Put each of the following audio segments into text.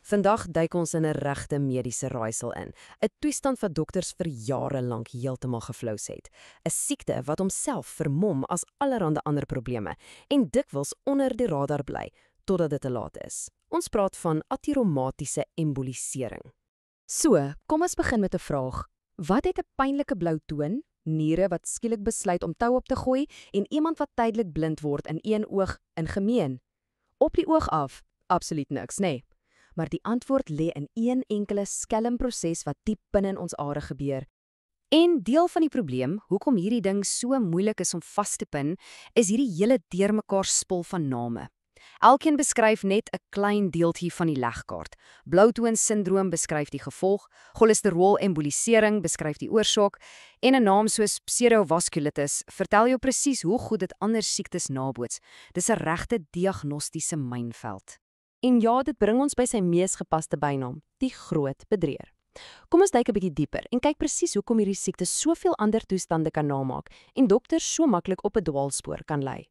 Vandag duik ons in 'n regte mediese raaisel in, 'n toestand wat dokters vir jare lank heeltemal geflous het. 'n Siekte wat homself vermom as allerhande ander probleme en dikwels onder die radar bly totdat dit te laat is. Ons praat van ateromatiese embolisering. So, kom ons begin met 'n vraag. Wat het 'n pynlike blou toon, niere wat skielik besluit om tou op te gooi en iemand wat tydelik blind word in een oog in gemeen? Op die oog af, absoluut niks, nee. Maar die antwoord lê in een enkele skelmproses wat diep binne in ons are gebeur. En deel van die probleem, hoekom hierdie ding so moeilik is om vas te pin, is hierdie hele deurmekaar spul van name. Elkeen beskryf net 'n klein deeltjie van die legkaart. Blautoon-sindroom beskryf die gevolg, cholesterol-embolisering beskryf die oorsaak, en 'n naam soos pseudovaskulitis vertel jou presies hoe goed dit ander siektes naboots. Dis 'n regte diagnostiese mynveld. En ja, dit bring ons by sy mees gepaste bynaam, die groot bedrieër. Kom ons duik 'n bietjie dieper en kyk presies hoekom hierdie siekte soveel ander toestande kan namaak en dokters so maklik op 'n dwaalspoor kan lei.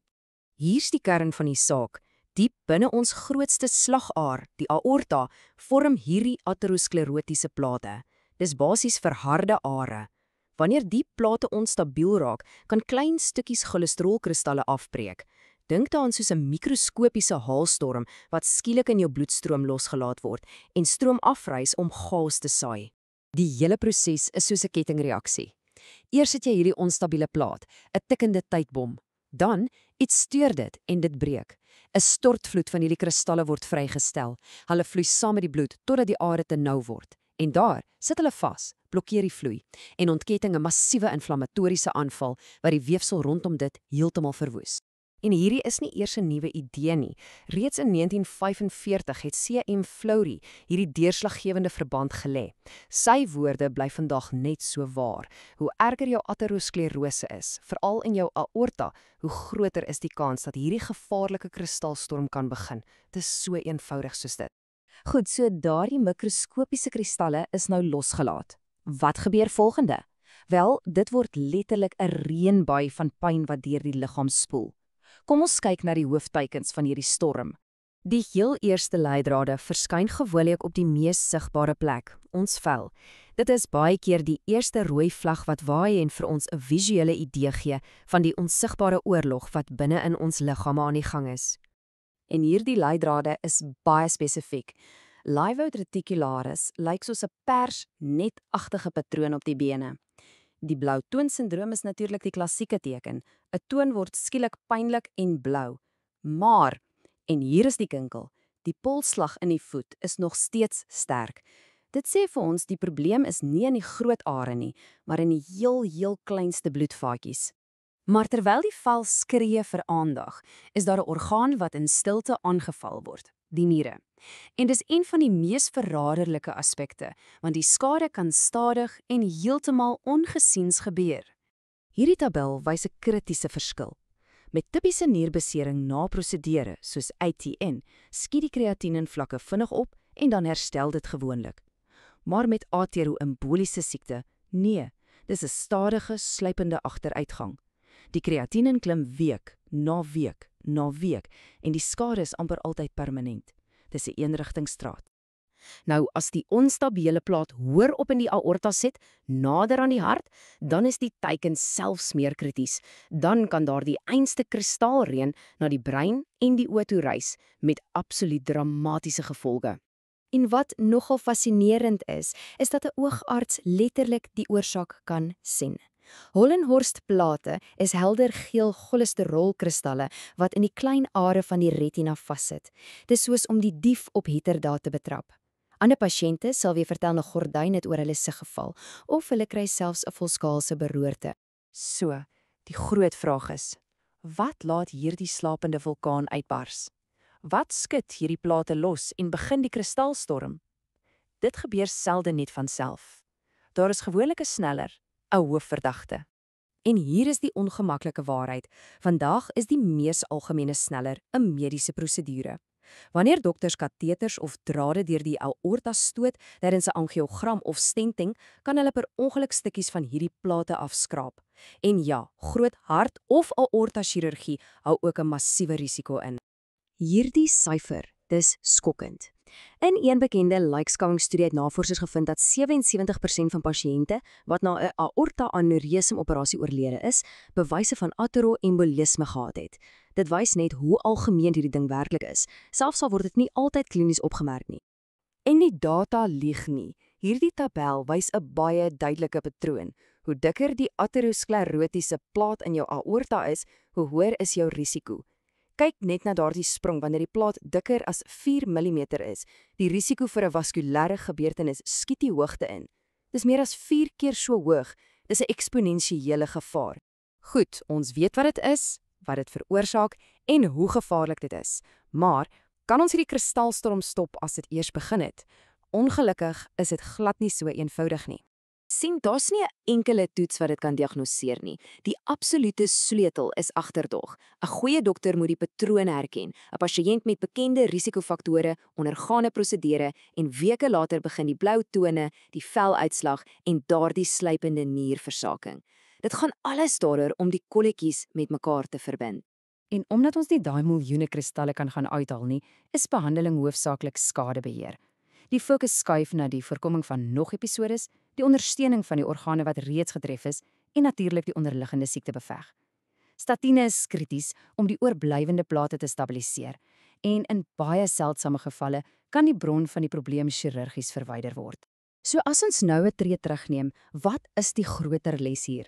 Hier's die kern van die saak. Diep binne ons grootste slagaar, die aorta, vorm hierdie aterosklerotiese plate. Dis basies verharde are. Wanneer die plate onstabiel raak, kan klein stukkies cholesterolkristalle afbreek. Dink daaraan soos 'n mikroskopiese haalstorm wat skielik in jou bloedstroom losgelaat word en stroom afreis om chaos te saai. Die hele proses is soos 'n kettingreaksie. Eers het jy hierdie onstabiele plaat, 'n tikkende tydbom. Dan iets steur dit en dit breek. 'n Stortvloed van hierdie kristalle word vrygestel. Hulle vloei saam met die bloed totdat die are te nou word. En daar sit hulle vas, blokkeer die vloei en ontketting 'n massiewe inflammatoriese aanval wat die weefsel rondom dit heeltemal verwoes. En hierdie is nie eers 'n nuwe idee nie. Reeds in 1945 het C.M. Fleury hierdie deurslaggewende verband gelê. Sy woorde bly vandag net so waar. Hoe erger jou aterosklerose is, veral in jou aorta, hoe groter is die kans dat hierdie gevaarlike kristalstorm kan begin. Dit is so eenvoudig soos dit. Goed, so daardie mikroskopiese kristalle is nou losgelaat. Wat gebeur volgende? Wel, dit word letterlik 'n reënbui van pyn wat deur die liggaam spoel. Kom ons kyk na die hoofteikens van hierdie storm. Die heel eerste leidrade verskyn gewoonlik op die mees sigbare plek, ons vel. Dit is baie keer die eerste rooi vlag wat waai en vir ons 'n visuele idee gee van die onsigbare oorlog wat binne in ons liggame aan die gang is. En hierdie leidrade is baie spesifiek. Liveout reticularis lyk soos 'n persnetagtige patroon op die bene. Die blautoon-sindroom is natuurlik die klassieke teken. 'n Toon word skielik pynlik en blou. Maar, en hier is die kinkel, die polsslag in die voet is nog steeds sterk. Dit sê vir ons die probleem is nie in die groot are nie, maar in die heel kleinste bloedvaatjies. Maar terwyl die vel skree vir aandag, is daar 'n orgaan wat in stilte aangeval word, die niere. En dis een van die mees verraderlike aspekte, want die skade kan stadig en heeltemal ongesiens gebeur. Hierdie tabel wys 'n kritiese verskil. Met tipiese nierbesering na prosedure, soos ATN, skiet die kreatieninvlakke vinnig op en dan herstel dit gewoonlik. Maar met ateroemboliese siekte, nee, dis 'n stadige, sluipende agteruitgang. Die kreatinin klim week na week na week en die skade is amper altyd permanent. Dis 'n eenrigtingstraat. Nou, as die onstabiele plaat hoër op in die aorta sit, nader aan die hart, dan is die teiken selfs meer krities. Dan kan daar die einste kristalreën na die brein en die oë toe reis, met absoluut dramatiese gevolge. En wat nogal fascinerend is dat 'n oogarts letterlik die oorsaak kan sien. Hollenhorstplate is helder geel cholesterolkristalle wat in die klein are van die retina vassit. Dis soos om die dief op heterdaad te betrap. Ander pasiënte sal weer vertel 'n gordyn het oor hulle sig geval of hulle kry selfs 'n volskaalse beroerte. So, die groot vraag is, wat laat hierdie slapende vulkaan uitbars? Wat skud hierdie plate los en begin die kristalstorm? Dit gebeur selde net van self. Daar is gewoonlik 'n sneller, 'n hoofverdagte. En hier is die ongemaklike waarheid. Vandag is die mees algemene sneller 'n mediese prosedure. Wanneer dokters kateters of drade deur die aorta stoot tydens 'n angiogram of stenting, kan hulle per ongeluk stukkies van hierdie plate afskraap. En ja, groot hart- of aorta-chirurgie hou ook 'n massiewe risiko in. Hierdie syfer, dis skokkend. In een bekende lijkskouwingsstudie het navorsers gevind dat 77% van pasiënte wat na 'n aorta-aneurysm operasie oorlede is, bewyse van ateroembolisme gehad het. Dit wys net hoe algemeen hierdie ding werklik is, selfs al word dit nie altyd klinies opgemerk nie. En die data lieg nie. Hierdie tabel wys 'n baie duidelike patroon. Hoe dikker die aterosklerotiese plaat in jou aorta is, hoe hoër is jou risiko. Kyk net na daardie sprong wanneer die plaat dikker as 4 mm is. Die risiko vir 'n vaskulêre gebeurtenis skiet die hoogte in. Dis meer as 4 keer so hoog. Dis 'n eksponensiële gevaar. Goed, ons weet wat dit is, wat dit veroorsaak en hoe gevaarlik dit is. Maar kan ons hierdie kristalstorm stop as dit eers begin het? Ongelukkig is dit glad nie so eenvoudig nie. Sien, daar's nie 'n enkele toets wat dit kan diagnoseer nie. Die absolute sleutel is agterdog. 'n Goeie dokter moet die patrone herken. 'n Pasiënt met bekende risikofaktore ondergaan 'n prosedure en weke later begin die blou tone, die veluitslag en daardie sluipende nierversaking. Dit gaan alles daaroor om die kolletjies met mekaar te verbind. En omdat ons nie daai miljoene kristalle kan gaan uithaal nie, is behandeling hoofsaaklik skadebeheer. Die fokus skuif na die voorkoming van nog episodes, die ondersteuning van die organe wat reeds getref is en natuurlik die onderliggende siekte beveg. Statiene is krities om die oorblywende plate te stabiliseer en in baie seldsame gevalle kan die bron van die probleem chirurgies verwyder word. So as ons nou 'n tree terugneem, wat is die groter les hier?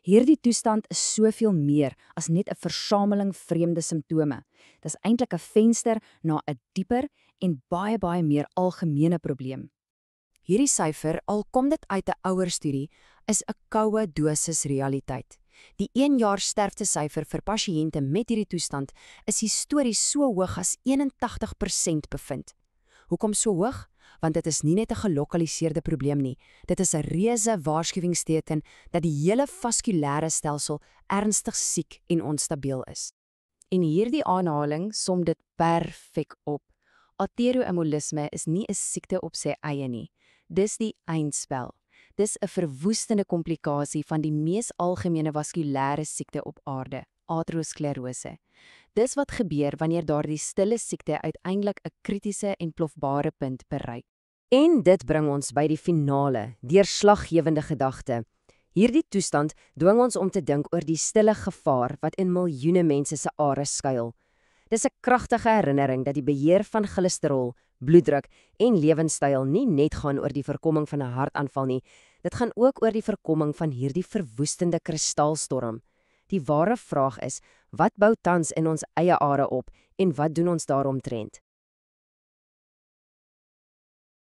Hierdie toestand is soveel meer as net 'n versameling vreemde simptome. Dis eintlik 'n venster na 'n dieper en baie meer algemene probleem. Hierdie syfer, al kom dit uit 'n ouer studie, is 'n koue dosis realiteit. Die 1 jaar sterftesyfer vir pasiënte met hierdie toestand is histories so hoog as 81% bevind. Hoekom so hoog? Want dit is nie net 'n gelokaliseerde probleem nie. Dit is 'n reuse waarskuwingsteken dat die hele vaskulêre stelsel ernstig siek en onstabiel is. En hierdie aanhaling som dit perfek op. Ateroembolisme is nie 'n siekte op sy eie nie. Dis die eindspel. Dis 'n verwoestende komplikasie van die mees algemene vaskulêre siekte op aarde, aterosklerose. Dis wat gebeur wanneer daardie stille siekte uiteindelik 'n kritiese en plofbare punt bereik. En dit bring ons by die finale, deurslaggewende gedagte. Hierdie toestand dwing ons om te dink oor die stille gevaar wat in miljoene mense se are skuil. Dis 'n kragtige herinnering dat die beheer van cholesterol, bloeddruk en lewenstyl nie net gaan oor die voorkoming van 'n hartaanval nie, dit gaan ook oor die voorkoming van hierdie verwoestende kristalstorm. Die ware vraag is, wat bou tans in ons eie are op en wat doen ons daaromtrent?